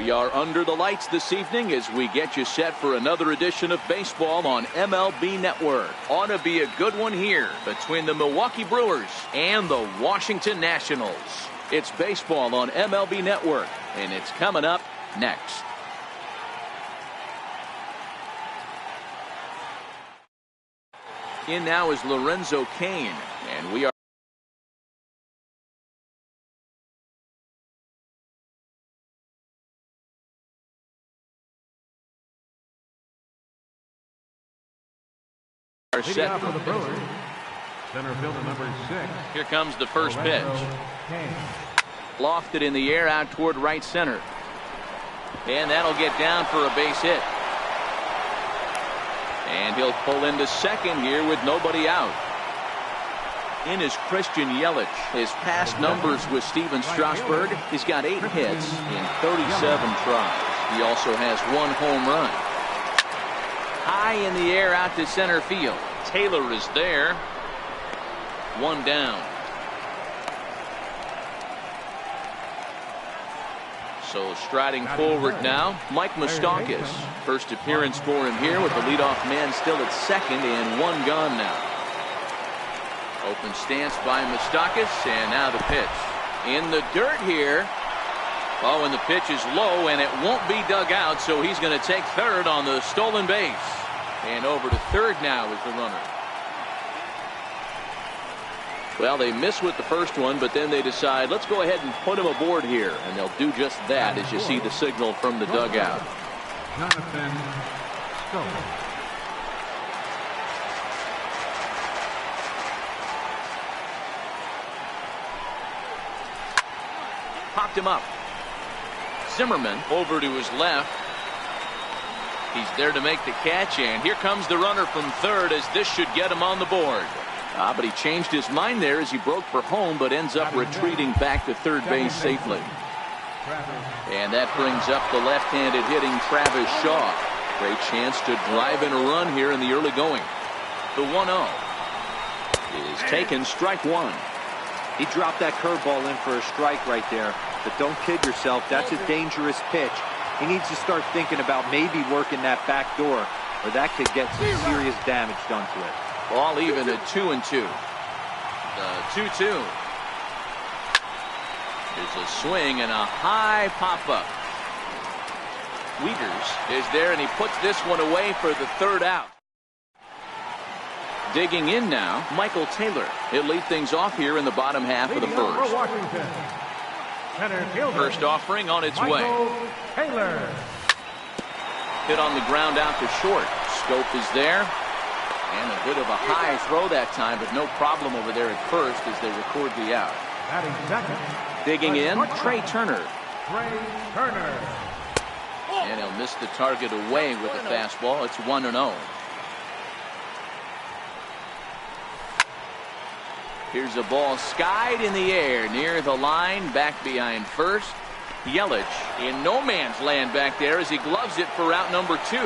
We are under the lights this evening as we get you set for another edition of baseball on MLB Network. Ought to be a good one here between the Milwaukee Brewers and the Washington Nationals. It's baseball on MLB Network, and it's coming up next. In now is Lorenzo Cain, and we are set for the Brewers. Center fielder number 6. Here comes the first pitch. Lofted in the air out toward right center. And that'll get down for a base hit. And he'll pull into second here with nobody out. In is Christian Yelich. His past numbers with Steven Strasburg, he's got 8 hits in 37 tries. He also has 1 home run. High in the air out to center field. Taylor is there. 1 down. So striding forward now, Mike Moustakas. First appearance for him here with the leadoff man still at second and 1 gone now. Open stance by Moustakas, and now the pitch. In the dirt here. Oh, and the pitch is low, and it won't be dug out, so he's going to take third on the stolen base. And over to third now is the runner. Well, they miss with the first one, but then they decide, let's go ahead and put him aboard here. And they'll do just that as you see the signal from the dugout. Jonathan Stone. Popped him up. Zimmerman over to his left. He's there to make the catch, and here comes the runner from third as this should get him on the board. But he changed his mind there as he broke for home, but ends up retreating back to third base safely. And that brings up the left-handed hitting Travis Shaw. Great chance to drive in a run here in the early going. The 1-0 is taken, strike 1. He dropped that curveball in for a strike right there. But don't kid yourself, that's a dangerous pitch. He needs to start thinking about maybe working that back door, or that could get some serious damage done to it. Ball even at 2-2. The 2-2. There's a swing and a high pop-up. Wieters is there, and he puts this one away for the third out. Digging in now, Michael Taylor. He'll lead things off here in the bottom half of the first. First offering on its way. Taylor. Hit on the ground out to short. Scope is there. And a bit of a high throw that time, but no problem over there at first as they record the out. Digging in, Trey Turner. And he'll miss the target away with the fastball. It's 1-0. Here's a ball skied in the air near the line, back behind first. Yelich in no man's land back there as he gloves it for out number 2.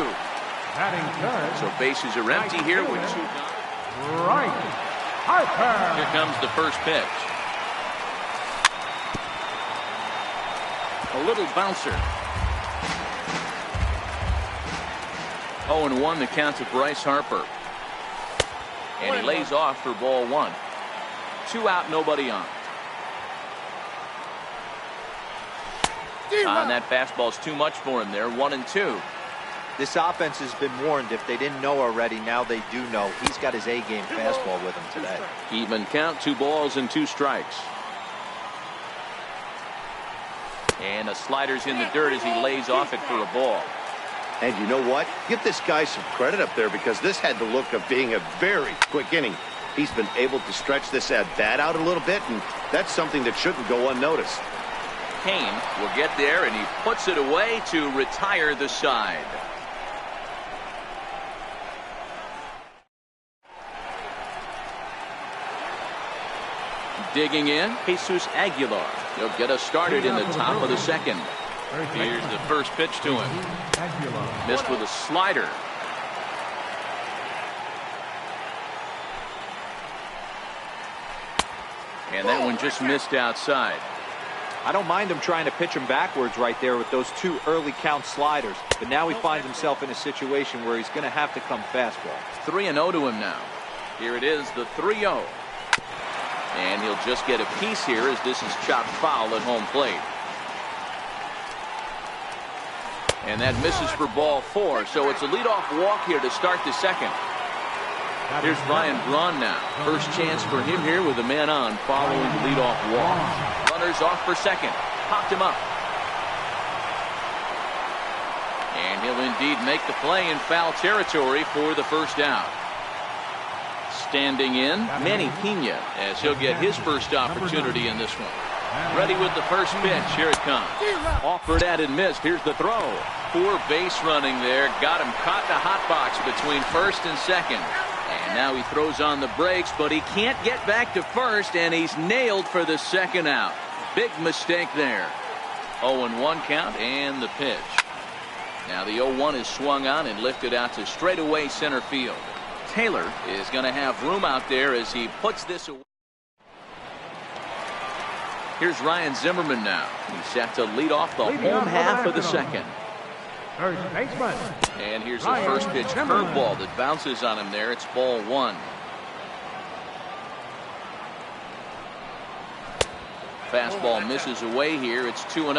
So bases are empty here with 2 gone. Right. Harper. Here comes the first pitch. A little bouncer. 0-1 the count to Bryce Harper. And he lays off for ball 1. 2 out, nobody on. And that fastball's too much for him there. 1-2. This offense has been warned. If they didn't know already, now they do know. He's got his A-game fastball with him today. Even count, 2 balls and 2 strikes. And the slider's in the dirt as he lays off it for a ball. And you know what? Give this guy some credit up there because this had the look of being a very quick inning. He's been able to stretch this at-bat out a little bit, and that's something that shouldn't go unnoticed. Cain will get there, and he puts it away to retire the side. Digging in, Jesus Aguilar. He'll get us started in the top of the second. Here's the first pitch to him. Missed with a slider. And that one just missed outside. I don't mind him trying to pitch him backwards right there with those 2 early count sliders. But now he finds himself in a situation where he's going to have to come fastball. 3-0 to him now. Here it is, the 3-0. And he'll just get a piece here as this is chopped foul at home plate. And that misses for ball 4. So it's a leadoff walk here to start the second. Here's Ryan Braun now. First chance for him here with a man on following the leadoff walk. Runners off for second. Popped him up. And he'll indeed make the play in foul territory for the first out. Standing in, Manny Pena, as he'll get his first opportunity in this one. Ready with the first pitch. Here it comes. Offered at and missed. Here's the throw. Poor base running there. Got him caught in a hot box between first and second. And now he throws on the brakes, but he can't get back to first, and he's nailed for the second out. Big mistake there. 0-1 count and the pitch. Now the 0-1 is swung on and lifted out to straightaway center field. Taylor is going to have room out there as he puts this away. Here's Ryan Zimmerman now. He's set to lead off the home half of the second. And here's the first pitch curveball that bounces on him there. It's ball 1. Fastball misses away here. It's 2-0.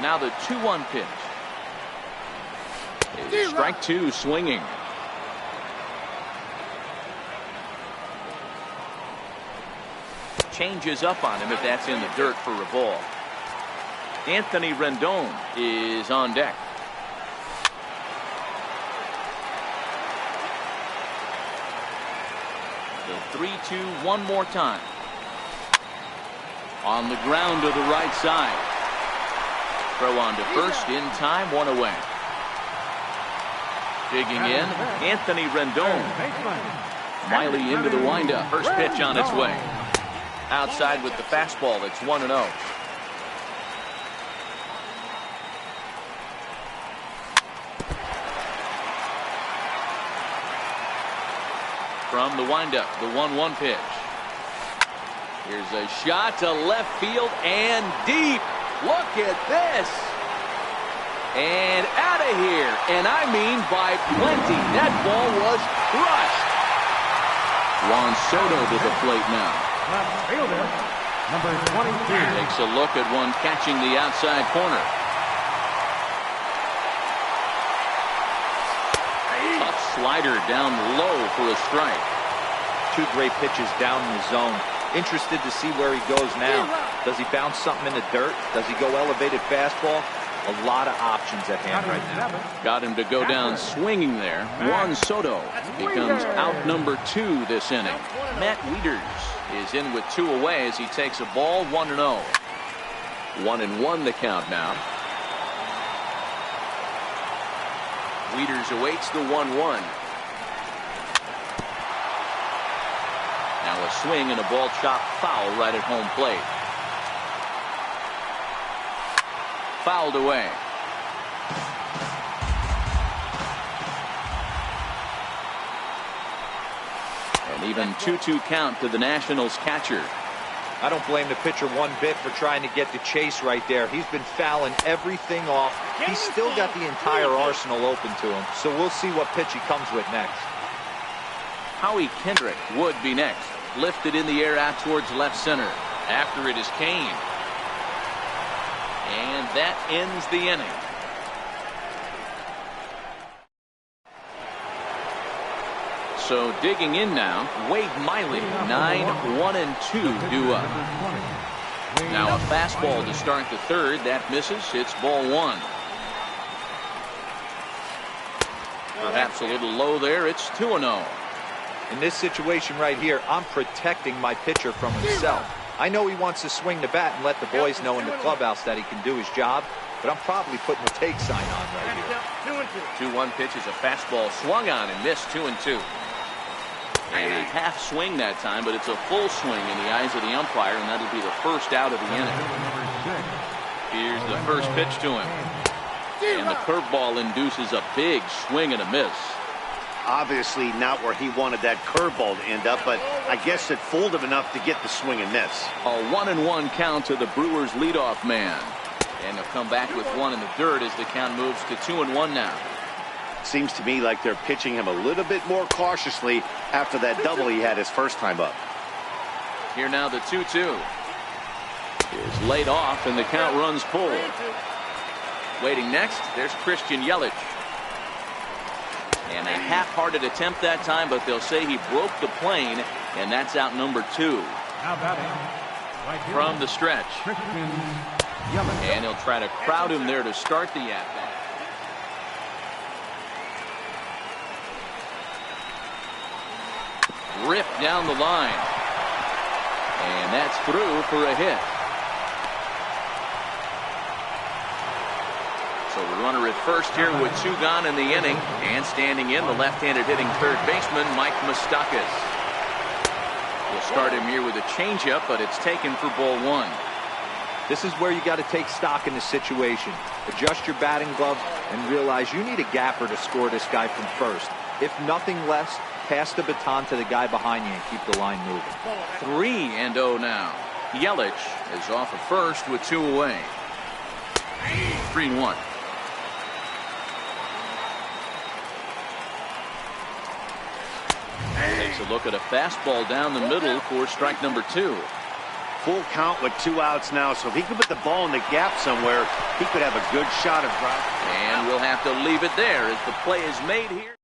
Now the 2-1 pitch. Strike 2 swinging. Changes up on him if that's in the dirt for a ball. Anthony Rendon is on deck. The 3-2 one more time. On the ground to the right side. Throw on to first in time, 1 away. Digging in, Anthony Rendon. Miley into the windup. First pitch on its way. Outside with the fastball. It's 1-0. From the windup, the 1-1 pitch. Here's a shot to left field and deep. Look at this. And out of here. And I mean by plenty. That ball was crushed. Juan Soto to the plate now. Left fielder, number 22. Takes a look at one catching the outside corner. Tough slider down low for a strike. 2 great pitches down in the zone. Interested to see where he goes now. Does he bounce something in the dirt? Does he go elevated fastball? A lot of options at hand right now. Got him to go down swinging there. Juan Soto becomes out number 2 this inning. Matt Wieters is in with 2 away as he takes a ball. 1-0. 1-1 the count now. Wieters awaits the 1-1. Now a swing and a ball chopped foul right at home plate. Fouled away. An even 2-2 count to the Nationals catcher. I don't blame the pitcher one bit for trying to get the chase right there. He's been fouling everything off. He's still got the entire arsenal open to him. So we'll see what pitch he comes with next. Howie Kendrick would be next. Lifted in the air out towards left center. After it is Kane. And that ends the inning. So digging in now, Wade Miley, 9-1-2 due up. Now a fastball to start the third. That misses. It's ball 1. Perhaps a little low there. It's 2-0. In this situation right here, I'm protecting my pitcher from himself. I know he wants to swing the bat and let the boys know in the clubhouse that he can do his job, but I'm probably putting the take sign on right here. 2-1 pitch is a fastball swung on and missed. 2-2. And a half swing that time, but it's a full swing in the eyes of the umpire, and that'll be the first out of the inning. Here's the first pitch to him. And the curveball induces a big swing and a miss. Obviously not where he wanted that curveball to end up, but I guess it fooled him enough to get the swing and miss. A 1-1 count to the Brewers leadoff man. And they'll come back with one in the dirt as the count moves to 2-1 now. Seems to me like they're pitching him a little bit more cautiously after that double he had his first time up. Here now the 2-2 is laid off and the count runs full. Waiting next, there's Christian Yelich. And a half-hearted attempt that time, but they'll say he broke the plane, and that's out number 2. Now batting, right here, From the stretch. Christian Yelich. And he'll try to crowd him there to start the at-bat. Ripped down the line. And that's through for a hit. So the runner at first here with 2 gone in the inning. And standing in, the left-handed hitting third baseman, Mike Moustakas. We'll start him here with a changeup, but it's taken for ball 1. This is where you got to take stock in the situation. Adjust your batting glove and realize you need a gapper to score this guy from first. If nothing less, pass the baton to the guy behind you and keep the line moving. 3-0 now. Yelich is off at first with 2 away. 3-1. Takes a look at a fastball down the middle for strike number 2. Full count with 2 outs now, so if he could put the ball in the gap somewhere, he could have a good shot of driving. And we'll have to leave it there as the play is made here.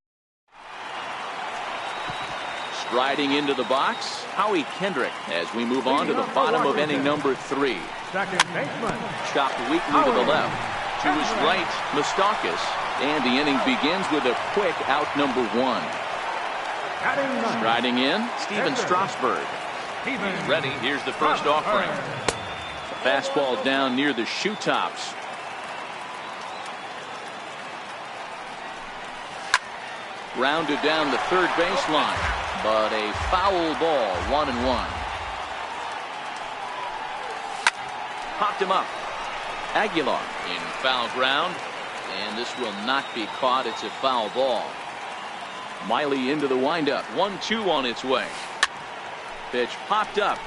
Striding into the box, Howie Kendrick as we move on to the bottom of inning number 3. Second baseman. Chopped weakly to the left. To his right, Moustakas. And the inning begins with a quick out number 1. Striding in, Steven Strasburg. He's ready. Here's the first offering. A fastball down near the shoe tops. Rounded down the third baseline, but a foul ball, 1-1. Popped him up. Aguilar in foul ground, and this will not be caught. It's a foul ball. Miley into the windup. 1-2 on its way. Pitch popped up.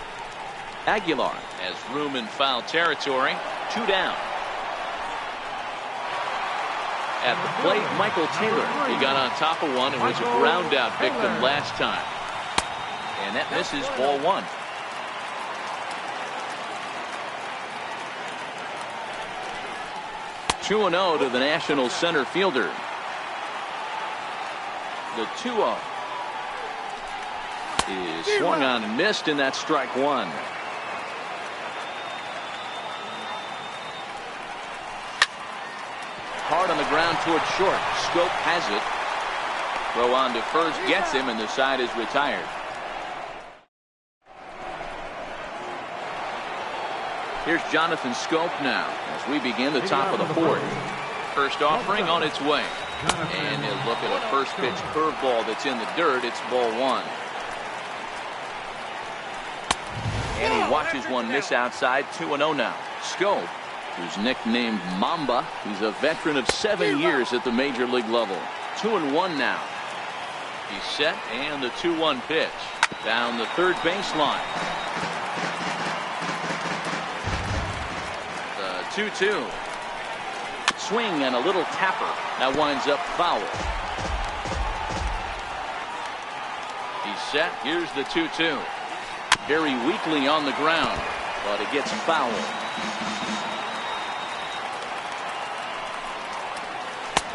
Aguilar has room in foul territory. 2 down. At the plate, Michael Taylor. He got on top of one and was a ground out victim last time. And that misses, ball 1. Two 2-0 to the National center fielder. The 2-0 is swung on and missed, and that's strike 1. Hard on the ground towards short. Scope has it. Throw on to first gets him, and the side is retired. Here's Jonathan Scope now as we begin the top of the 4th. First offering on its way. And he'll look at a first pitch curveball that's in the dirt. It's ball 1. And he watches one miss outside. 2-0 now. Scope, who's nicknamed Mamba, he's a veteran of 7 years at the major league level. 2-1 now. He's set, and the 2-1 pitch down the third baseline. The 2-2 swing and a little tapper that winds up foul. He's set. Here's the 2-2. Very weakly on the ground, but it gets foul.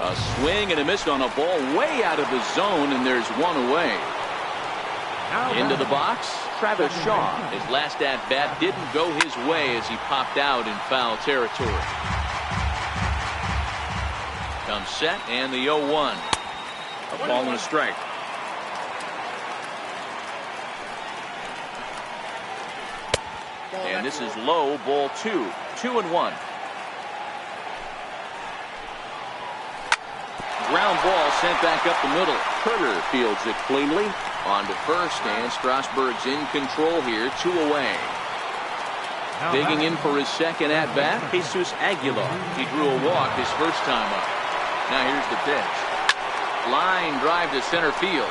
A swing and a miss on a ball way out of the zone, and there's one away. Into the box, Travis Shaw. His last at-bat didn't go his way as he popped out in foul territory. Comes set, and the 0-1. A ball and a strike. And this is low, ball 2. 2-1. Ground ball sent back up the middle. Turner fields it cleanly. On to first, and Strasburg's in control here. 2 away. Digging in for his second at-bat, Jesus Aguilar. He drew a walk his first time up. Now here's the pitch. Line drive to center field.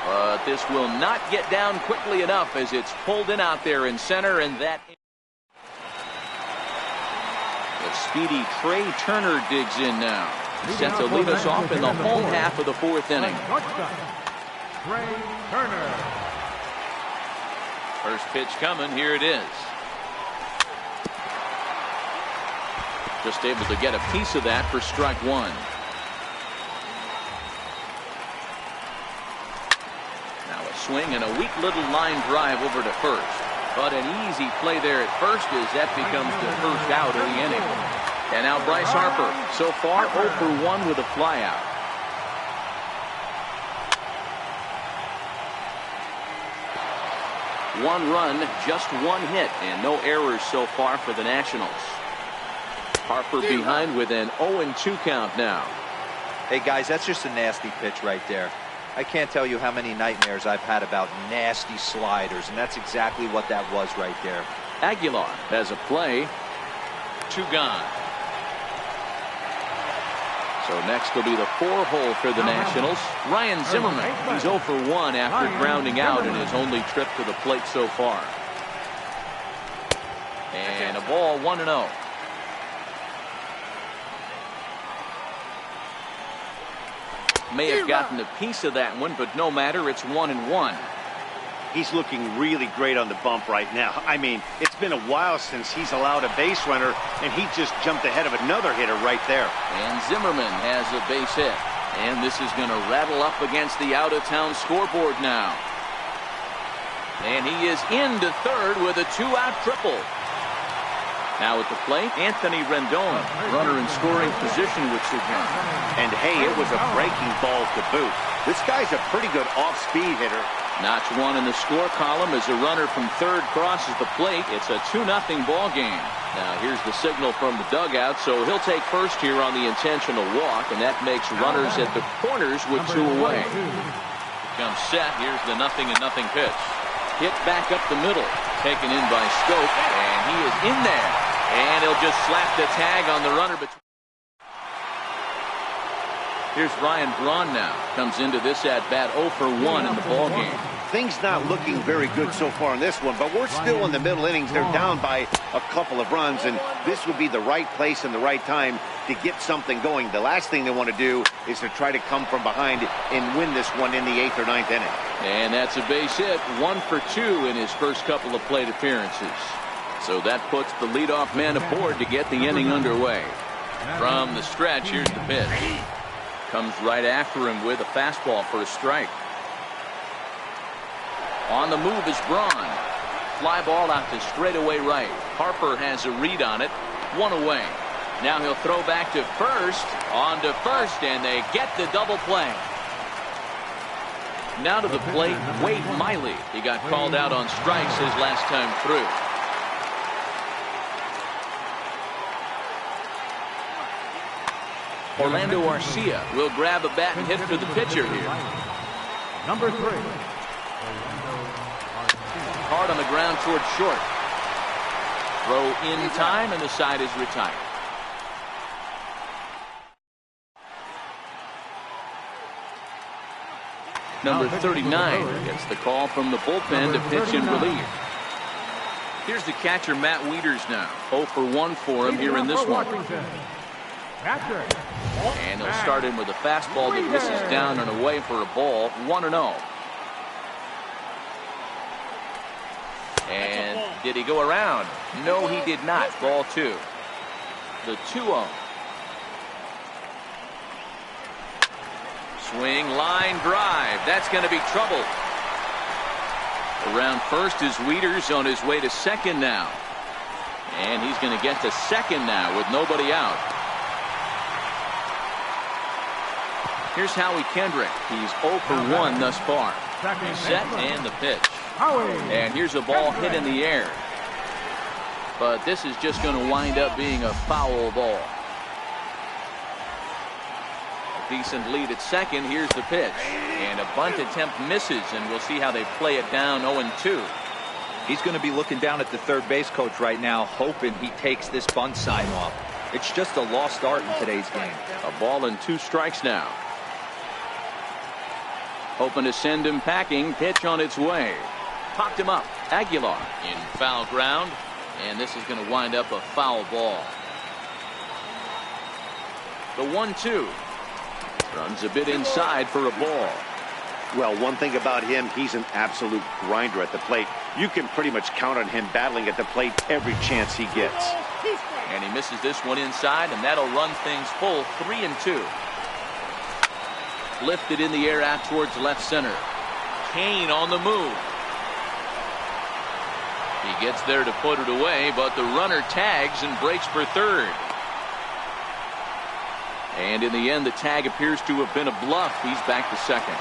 But this will not get down quickly enough as it's pulled in out there in center, and that... The speedy Trey Turner digs in now. Set to lead us off in the home half of the fourth inning. Trey Turner. First pitch coming. Here it is. Just able to get a piece of that for strike one. Now a swing and a weak little line drive over to first. But an easy play there at first as that becomes the first out of the inning. And now Bryce Harper, so far 0 for 1 with a flyout. One run, just one hit, and no errors so far for the Nationals. Harper behind with an 0-2 count now. Hey guys, that's just a nasty pitch right there. I can't tell you how many nightmares I've had about nasty sliders, and that's exactly what that was right there. Aguilar has a play. 2 gone. So next will be the 4-hole for the Nationals. Ryan Zimmerman. He's 0 for 1 after grounding out in his only trip to the plate so far. And a ball 1-0. May have gotten a piece of that one, but no matter, it's 1-1. He's looking really great on the bump right now. I mean, it's been a while since he's allowed a base runner, and he just jumped ahead of another hitter right there. And Zimmerman has a base hit. And this is going to rattle up against the out-of-town scoreboard now. And he is into third with a 2-out triple. Now at the plate, Anthony Rendon, runner in scoring position with Sugan. And hey, it was a breaking ball to boot. This guy's a pretty good off-speed hitter. Notch 1 in the score column as a runner from third crosses the plate. It's a 2-0 ball game. Now here's the signal from the dugout, so he'll take first here on the intentional walk, and that makes runners at the corners with 2 away. Comes set. Here's the 0-0 pitch. Hit back up the middle, taken in by Stoke, and he is in there. And he'll just slap the tag on the runner between. Here's Ryan Braun now. Comes into this at-bat 0 for 1 in the ballgame. Things not looking very good so far in this one, but we're still in the middle innings. They're down by a couple of runs, and this would be the right place and the right time to get something going. The last thing they want to do is to try to come from behind and win this one in the 8th or 9th inning. And that's a base hit. 1 for 2 in his first couple of plate appearances. So that puts the leadoff man aboard to get the inning underway. From the stretch, here's the pitch. Comes right after him with a fastball for a strike. On the move is Braun. Fly ball out to straightaway right. Harper has a read on it. 1 away. Now he'll throw back to first. On to first, and they get the double play. Now to the plate, Wade Miley. He got called out on strikes his last time through. Orlando Arcia will grab a bat and hit for the pitcher here. Number 3. Hard on the ground towards short. Throw in time, and the side is retired. Number 39 gets the call from the bullpen to pitch in relief. Here's the catcher, Matt Wieters now. 0 for 1 for him here in this one. And he'll start in with a fastball that misses down and away for a ball. 1-0. And did he go around? No, he did not. Ball 2. The 2-0. Swing, line drive. That's going to be trouble. Around first is Wieters on his way to second now. And he's going to get to second now with nobody out. Here's Howie Kendrick. He's 0 for 1 thus far. Set and the pitch. And here's a ball hit in the air. But this is just going to wind up being a foul ball. A decent lead at second. Here's the pitch. And a bunt attempt misses, and we'll see how they play it down 0-2. He's going to be looking down at the third base coach right now, hoping he takes this bunt sign off. It's just a lost start in today's game. A ball and 2 strikes now. Hoping to send him packing. Pitch on its way. Popped him up. Aguilar in foul ground. And this is going to wind up a foul ball. The 1-2. Runs a bit inside for a ball. Well, one thing about him, he's an absolute grinder at the plate. You can pretty much count on him battling at the plate every chance he gets. And he misses this one inside, and that'll run things full 3-2. Lifted in the air out towards left center. Kane on the move. He gets there to put it away, but the runner tags and breaks for third. And in the end, the tag appears to have been a bluff. He's back to second.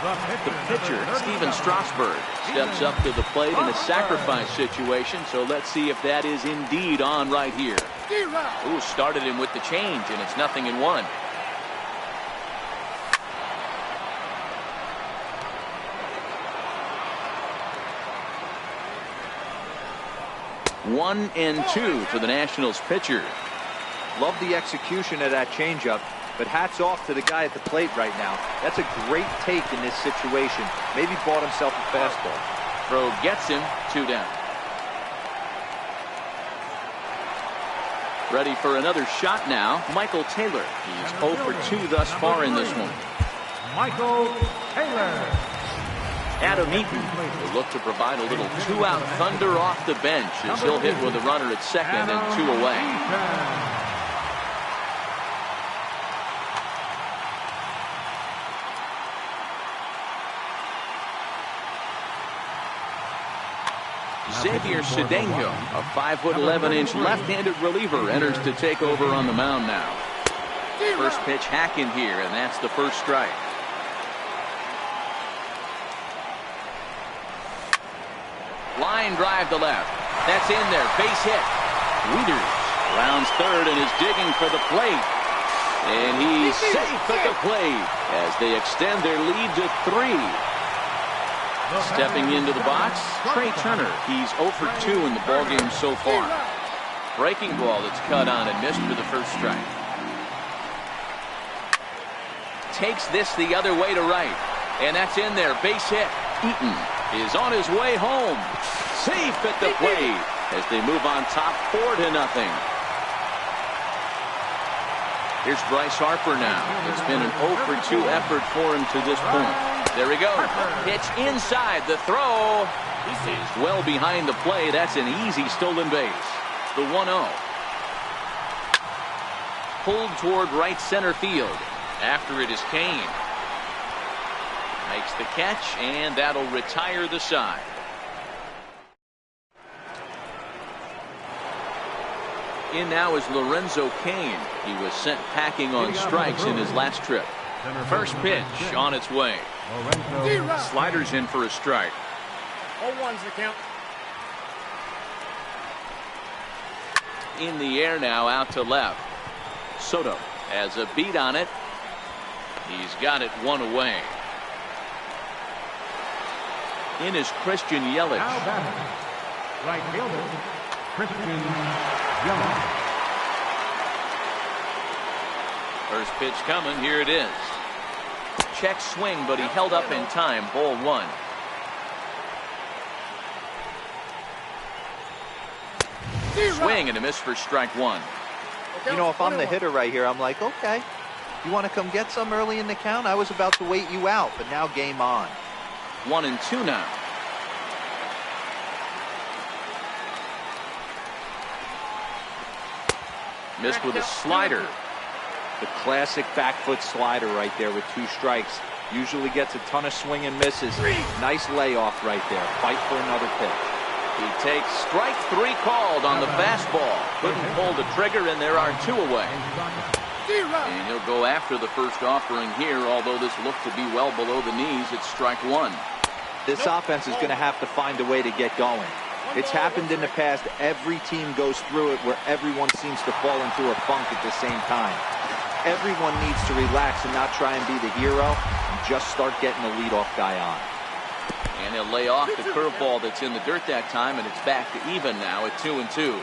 The pitcher, Steven Strasburg, steps up to the plate in a sacrifice situation, so let's see if that is indeed on right here. Ooh, started him with the change, and it's 0-1. One and 2 for the Nationals pitcher. Love the execution of that changeup, but hats off to the guy at the plate right now. That's a great take in this situation. Maybe bought himself a fastball. Throw gets him. 2 down. Ready for another shot now. Michael Taylor. He's 0 for 2 thus far in this one. Michael Taylor. Adam Eaton will look to provide a little 2-out thunder off the bench as he'll hit with a runner at second and 2 away. Xavier Cedeno, a 5'11" left-handed reliever, enters to take over on the mound now. First pitch hacking here, and that's the first strike. Line drive to left. That's in there. Base hit. Wieters rounds third and is digging for the plate. And he's safe at the plate as they extend their lead to 3. Stepping into the box, Trey Turner. He's 0 for 2 in the ballgame so far. Breaking ball that's cut on and missed for the first strike. Takes this the other way to right. And that's in there. Base hit. Eaton is on his way home. Safe at the plate as they move on top 4-0. Here's Bryce Harper now. It's been an 0 for 2 effort for him to this point. There we go. Pitch inside. The throw is well behind the play. That's an easy stolen base. The 1-0. Pulled toward right center field. After it is Kane. Makes the catch, and that'll retire the side. In now is Lorenzo Cain. He was sent packing on strikes in his last trip. First pitch on its way. Sliders in for a strike. 0-1's the count. In the air now, out to left. Soto has a beat on it. He's got it 1 away. In is Christian Yelich. Right fielder, Christian Yelich. First pitch coming. Here it is. Check swing, but he held up in time. Ball 1. Swing and a miss for strike 1. You know, if I'm the hitter right here, I'm like, okay, you want to come get some early in the count? I was about to wait you out, but now game on. 1-2 now. Missed with a slider. The classic back foot slider right there with 2 strikes. Usually gets a ton of swing and misses. Nice layoff right there. Fight for another pitch. He takes strike 3 called on the fastball. Couldn't pull the trigger, and there are 2 away. And he'll go after the first offering here, although this looked to be well below the knees. It's strike 1. This offense is going to have to find a way to get going. It's happened in the past. Every team goes through it where everyone seems to fall into a funk at the same time. Everyone needs to relax and not try and be the hero and just start getting the leadoff guy on. And he'll lay off the curveball that's in the dirt that time, and it's back to even now at 2-2.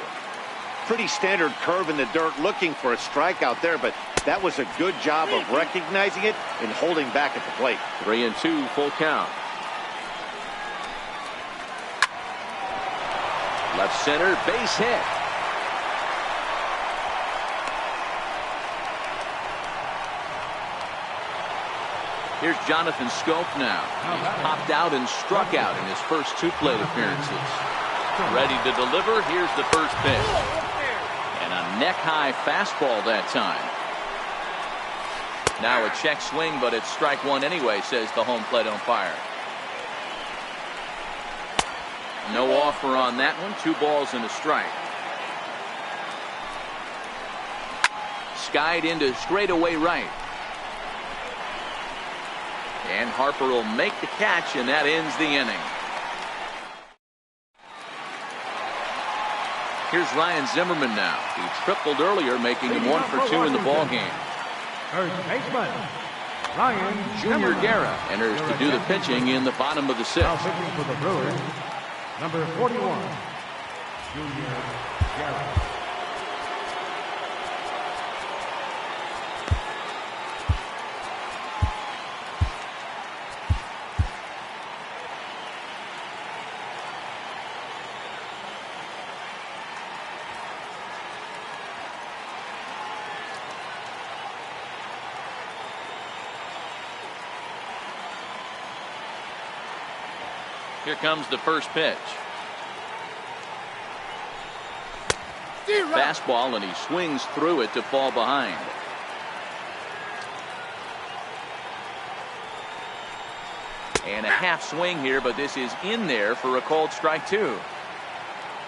Pretty standard curve in the dirt, looking for a strikeout there, but that was a good job of recognizing it and holding back at the plate. 3-2, full count. Left center, base hit. Here's Jonathan Scope now. He's popped out and struck out in his first 2 plate appearances. Ready to deliver. Here's the first pitch. And a neck-high fastball that time. Now a check swing, but it's strike 1 anyway, says the home plate umpire. No offer on that one. 2 balls and a strike. Skied into straightaway right. And Harper will make the catch, and that ends the inning. Here's Ryan Zimmerman now. He tripled earlier, making him 1 for 2 in the ballgame. Third baseman, Ryan Junior Guerra enters to do the pitching in the bottom of the 6th. Now pitching for the Brewers, number 41, Junior Guerra. Here comes the first pitch. Fastball, and he swings through it to fall behind. And a half swing here, but this is in there for a called strike 2.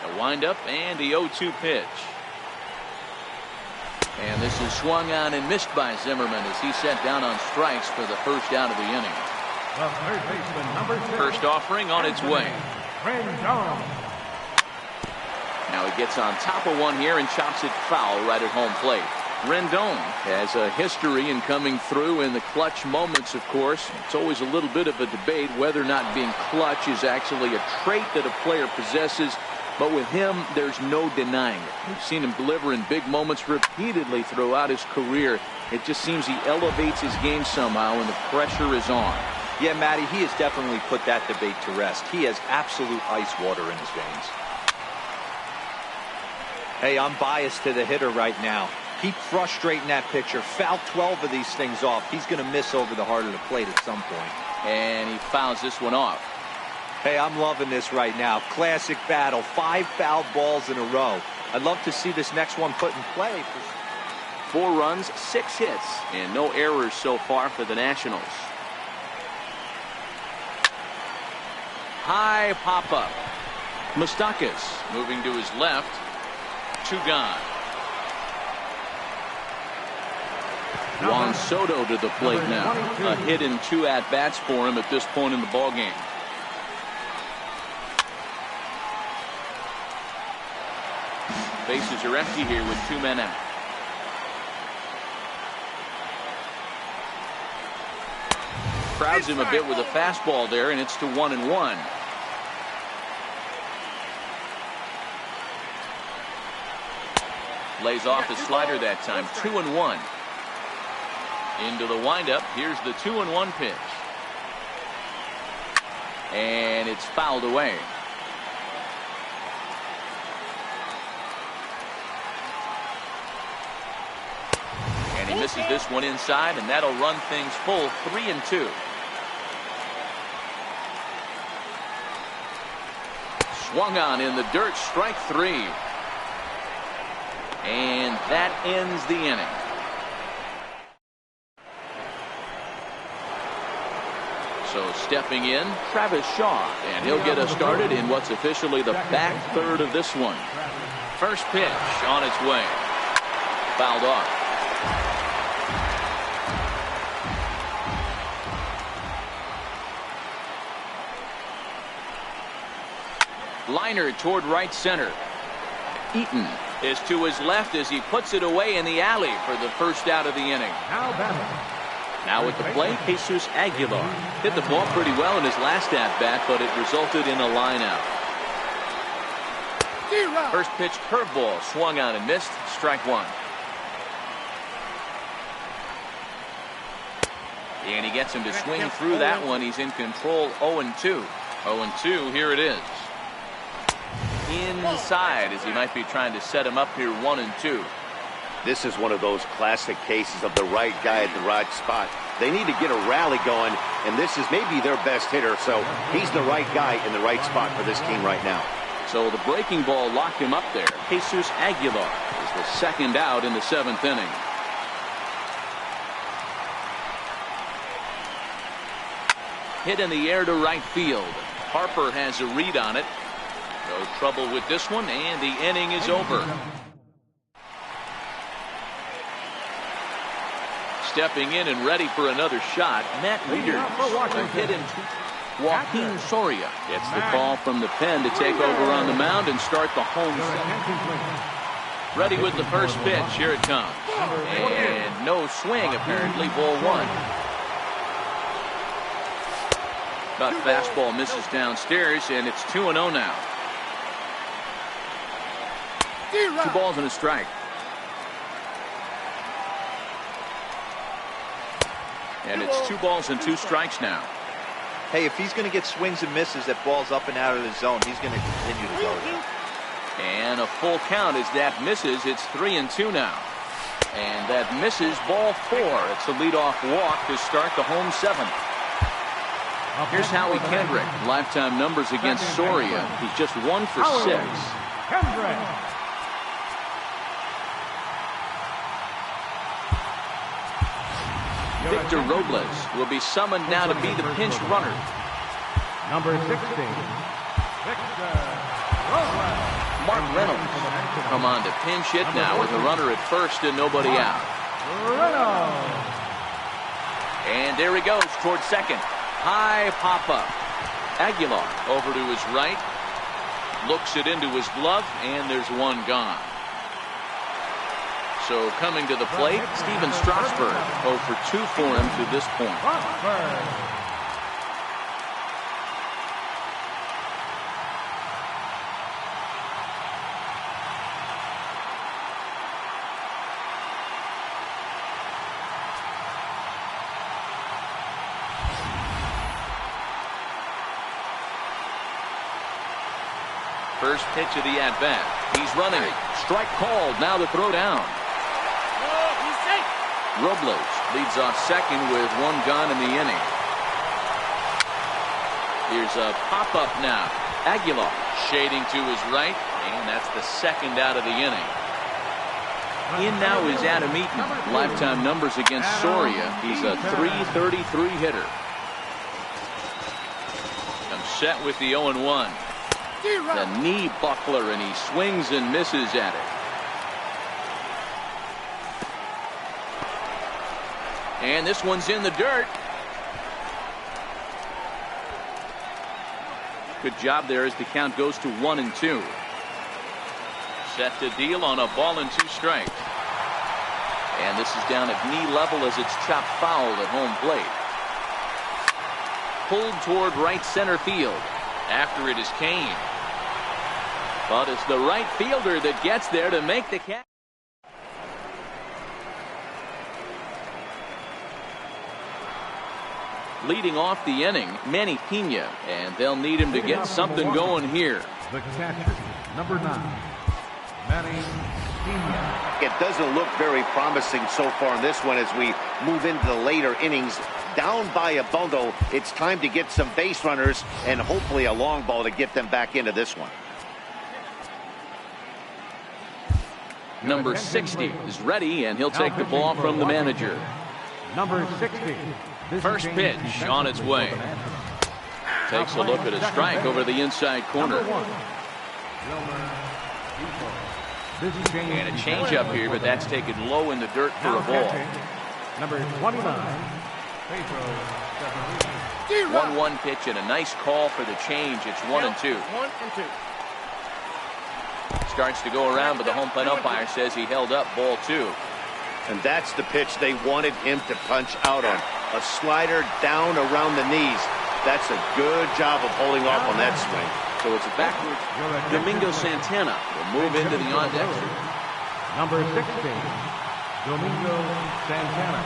A windup and the 0-2 pitch. And this is swung on and missed by Zimmerman as he set down on strikes for the first out of the inning. The third baseman, number 6, First offering on its way. Rendon. Now he gets on top of one here and chops it foul right at home plate. Rendon has a history in coming through in the clutch moments, of course. It's always a little bit of a debate whether or not being clutch is actually a trait that a player possesses. But with him, there's no denying it. We've seen him deliver in big moments repeatedly throughout his career. It just seems he elevates his game somehow when the pressure is on. Yeah, Matty, he has definitely put that debate to rest. He has absolute ice water in his veins. Hey, I'm biased to the hitter right now. Keep frustrating that pitcher. Foul 12 of these things off. He's going to miss over the heart of the plate at some point. And he fouls this one off. Hey, I'm loving this right now. Classic battle. 5 fouled balls in a row. I'd love to see this next one put in play. 4 runs, 6 hits, and no errors so far for the Nationals. High pop-up. Moustakas moving to his left. 2 gone. Juan Soto to the plate now. A hit in 2 at-bats for him at this point in the ballgame. Bases are empty here with 2 men out. Crowds him a bit with a fastball there, and it's to 1-1. Lays off the slider that time. 2-1. Into the windup. Here's the 2-1 pitch. And it's fouled away. And he misses this one inside, and that'll run things full 3-2. Swung on in the dirt, strike 3. And that ends the inning. So stepping in, Travis Shaw, and he'll get us started in what's officially the back third of this one. First pitch on its way. Fouled off. Liner toward right center. Eaton is to his left as he puts it away in the alley for the first out of the inning. Now batting, Now at the plate, Jesus Aguilar. Hit the ball pretty well in his last at-bat, but it resulted in a line-out. First pitch curveball swung on and missed. Strike one. And he gets him to swing through that one. He's in control. 0-2. 0-2. Here it is. Inside, as he might be trying to set him up here. 1-2. This is one of those classic cases of the right guy at the right spot. They need to get a rally going, and this is maybe their best hitter, so he's the right guy in the right spot for this team right now. So the breaking ball locked him up there. Jesus Aguilar is the second out in the 7th inning. Hit in the air to right field. Harper has a read on it. No trouble with this one, and the inning is over. Stepping in and ready for another shot, Matt Reeder. A hit into Joaquin Soria gets the call from the pen to take over on the mound and start the home set. Ready with the first pitch. Here it comes. And no swing, apparently. Ball one. But fastball misses downstairs, and it's 2-0 now. 2 balls and a strike. And it's 2 balls and 2 strikes now. Hey, if he's going to get swings and misses that balls up and out of the zone, he's going to continue to go there. And a full count as that misses. It's 3-2 now. And that misses, ball 4. It's a leadoff walk to start the home 7th. Here's Howie Kendrick. Lifetime numbers against Soria. He's just 1 for 6. Victor Robles will be summoned now to be the pinch runner. Number 16, Victor Robles. Mark Reynolds come on to pinch hit now with a runner at first and nobody out. Reynolds. And there he goes towards second. High pop-up. Aguilar over to his right. Looks it into his glove, and there's one gone. So coming to the plate, Steven Strasburg. 0 for 2 for him to this point. First pitch of the at-bat. He's running. Strike called. Now the throw down. Robles leads off second with 1 gone in the inning. Here's a pop-up now. Aguilar shading to his right, and that's the second out of the inning. In now is Adam Eaton. Lifetime numbers against Soria. He's a .333 hitter. I'm set with the 0-1. The knee buckler, and he swings and misses at it. And this one's in the dirt. Good job there as the count goes to 1-2. Set to deal on a ball and 2 strikes. And this is down at knee level as it's chopped foul at home plate. Pulled toward right center field. After it is Kane. But it's the right fielder that gets there to make the catch. Leading off the inning, Manny Pena, and they'll need him to get something going here. The catcher, number 9, Manny Pena. It doesn't look very promising so far in this one as we move into the later innings. Down by a bundle, it's time to get some base runners and hopefully a long ball to get them back into this one. Number 60 is ready, and he'll take the ball from the manager. Number 60. First pitch on its way. Takes a look at a strike over the inside corner. And a changeup here, but that's taken low in the dirt for a ball. Number 29. 1-1 pitch and a nice call for the change. It's 1-2. 1-2. Starts to go around, but the home plate umpire says he held up ball 2. And that's the pitch they wanted him to punch out on. A slider down around the knees. That's a good job of holding off on that swing. So it's a backwards. Domingo Santana will move into the on-deck. Number 16, Domingo Santana.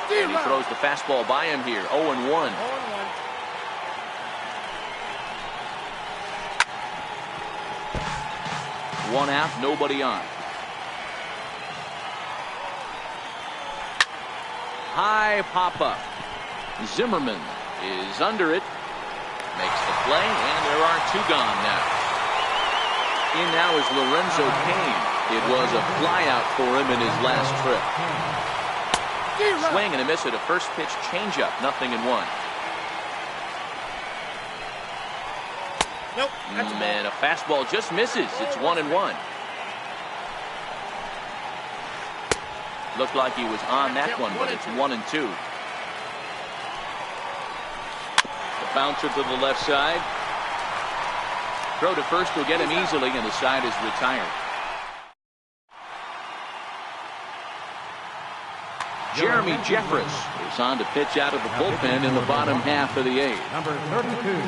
And he throws the fastball by him here. 0-1. 0-1. One out, nobody on. High pop-up. Zimmerman is under it. Makes the play, and there are two gone now. In now is Lorenzo Cain. It was a flyout for him in his last trip. Swing and a miss at a first pitch changeup. 0-1. Nope. That's a ball. And a fastball just misses. It's 1-1. Looked like he was on that one, but it's 1-2. The bouncer to the left side. Throw to first will get him easily, and the side is retired. Jeremy Jeffress is on to pitch out of the bullpen in the bottom half of the eighth. Number 32.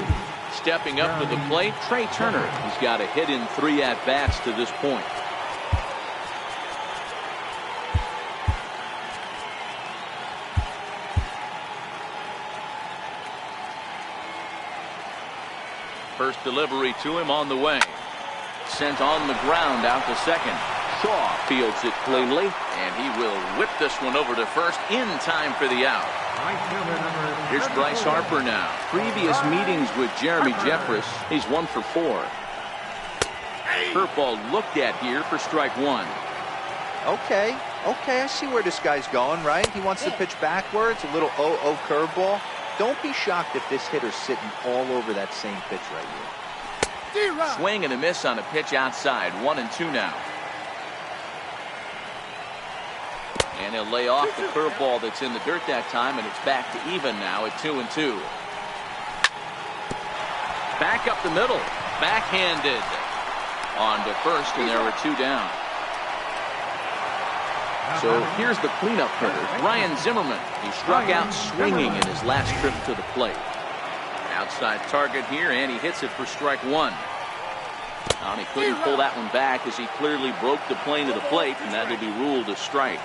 Stepping up to the plate, Trey Turner. He's got a hit in 3 at-bats to this point. First delivery to him on the way. Sent on the ground out to second. Shaw fields it cleanly, and he will whip this one over to first in time for the out. Here's Bryce Harper now. Previous meetings with Jeremy Jeffress, he's 1 for 4. Curveball looked at here for strike 1. Okay, I see where this guy's going, right? He wants to pitch backwards, a little 0-0 curveball. Don't be shocked if this hitter's sitting all over that same pitch right here. Swing and a miss on a pitch outside. 1-2 now. And he'll lay off the curveball that's in the dirt that time, and it's back to even now at 2-2. Back up the middle. Backhanded. On to first, and there were 2 down. So here's the cleanup hitter, Ryan Zimmerman. He struck out swinging in his last trip to the plate. Outside target here, and he hits it for strike 1. And he couldn't pull that one back as he clearly broke the plane of the plate, and that will be ruled a strike.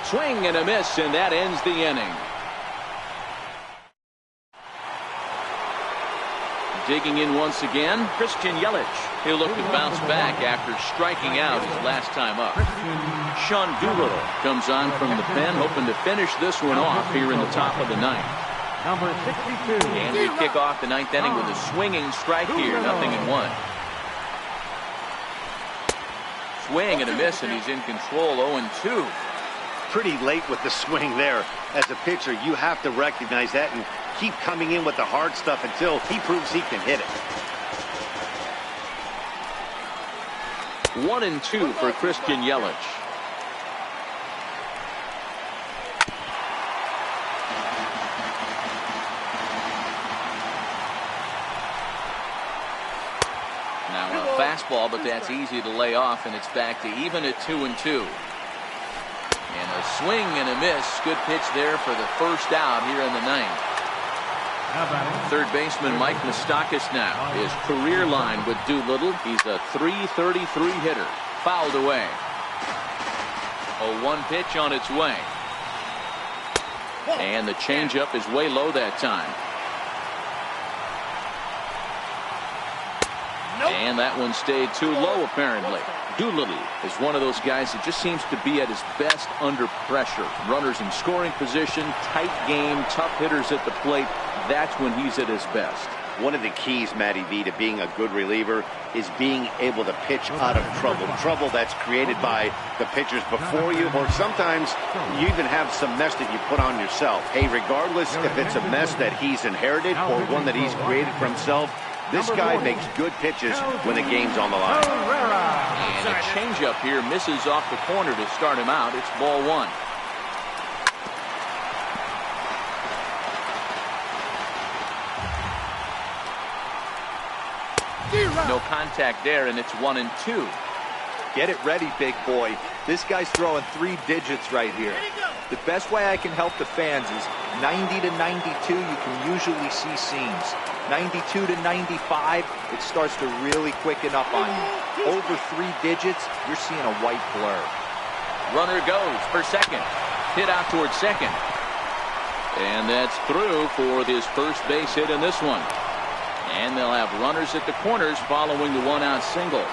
Swing and a miss, and that ends the inning. Digging in once again, Christian Yelich. He'll look to bounce back after striking out his last time up. Sean Doolittle comes on from the pen, hoping to finish this one off here in the top of the ninth. Number 62. And we kick off the ninth inning with a swinging strike here, 0-1. Swing and a miss, and he's in control, 0-2. Pretty late with the swing there. As a pitcher, you have to recognize that and keep coming in with the hard stuff until he proves he can hit it. 1-2 for Christian Yelich. Now a fastball, but that's easy to lay off, and it's back to even at 2-2. And a swing and a miss. Good pitch there for the first out here in the ninth. Third baseman Mike Moustakas now. His career line with Doolittle. He's a .333 hitter. Fouled away. A 1 pitch on its way. And the changeup is way low that time. And that one stayed too low apparently. Doolittle is one of those guys that just seems to be at his best under pressure. Runners in scoring position, tight game, tough hitters at the plate. That's when he's at his best. One of the keys, Matty V, to being a good reliever is being able to pitch out of trouble. Trouble that's created by the pitchers before you, or sometimes you even have some mess that you put on yourself. Hey, regardless if it's a mess that he's inherited or one that he's created for himself, this guy makes good pitches when the game's on the line. And a changeup here misses off the corner to start him out. It's ball 1. No contact there, and it's 1-2. Get it ready, big boy. This guy's throwing 3 digits right here. The best way I can help the fans is 90 to 92, you can usually see seams. 92 to 95, it starts to really quicken up on you. Over 3 digits, you're seeing a white blur. Runner goes for second. Hit out towards second. And that's through for his first base hit in this one. And they'll have runners at the corners following the 1-out single.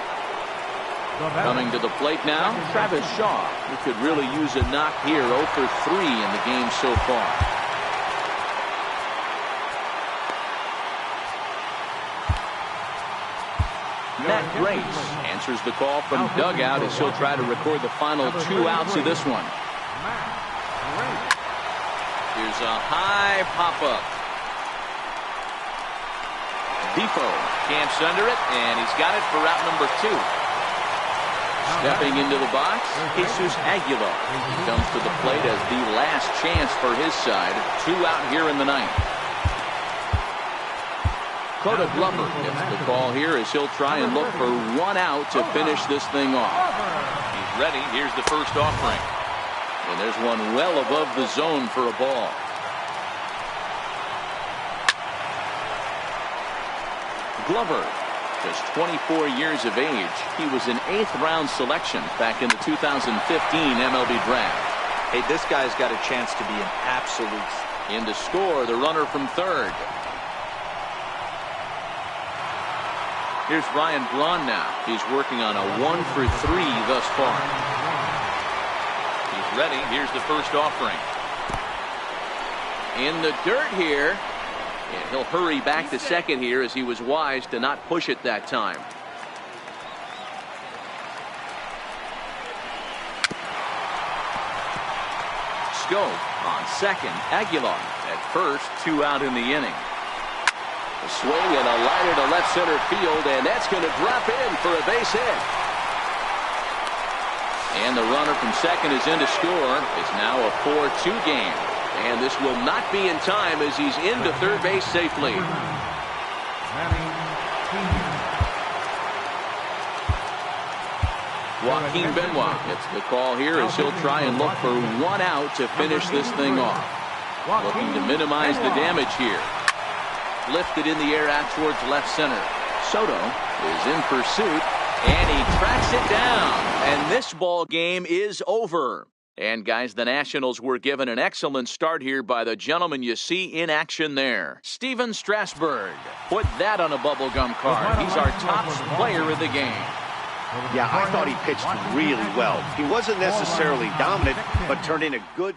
Coming to the plate now, Travis Shaw, who could really use a knock here. 0 for 3 in the game so far. Matt Grace answers the call from dugout as he'll try to record the final 2 outs of this one. Here's a high pop-up. Defoe camps under it, and he's got it for out number 2. Stepping into the box, Jesus Aguilar. He comes to the plate as the last chance for his side. 2 out here in the 9th. Coda Glover gets the call here as he'll try and look for 1 out to finish this thing off. He's ready. Here's the first offering. And there's one well above the zone for a ball. Glover, just 24 years of age. He was an 8th-round selection back in the 2015 MLB draft. Hey, this guy's got a chance to be an absolute. In to score, the runner from third. Here's Ryan Braun now. He's working on a 1 for 3 thus far. He's ready. Here's the first offering. In the dirt here. And he'll hurry back to second here as he was wise to not push it that time. Scope on second. Aguilar at first. 2 out in the inning. A swing and a liner to left center field, and that's going to drop in for a base hit. And the runner from second is in to score. It's now a 4-2 game. And this will not be in time as he's into third base safely. Joaquin Benoit gets the call here as he'll try and look for 1 out to finish this thing off. Looking to minimize the damage here. Lifted in the air out towards left center. Soto is in pursuit, and he tracks it down. And this ball game is over. And guys, the Nationals were given an excellent start here by the gentleman you see in action there. Steven Strasburg. Put that on a bubblegum card. He's our top player of the game. Yeah, I thought he pitched really well. He wasn't necessarily dominant, but turned in a good...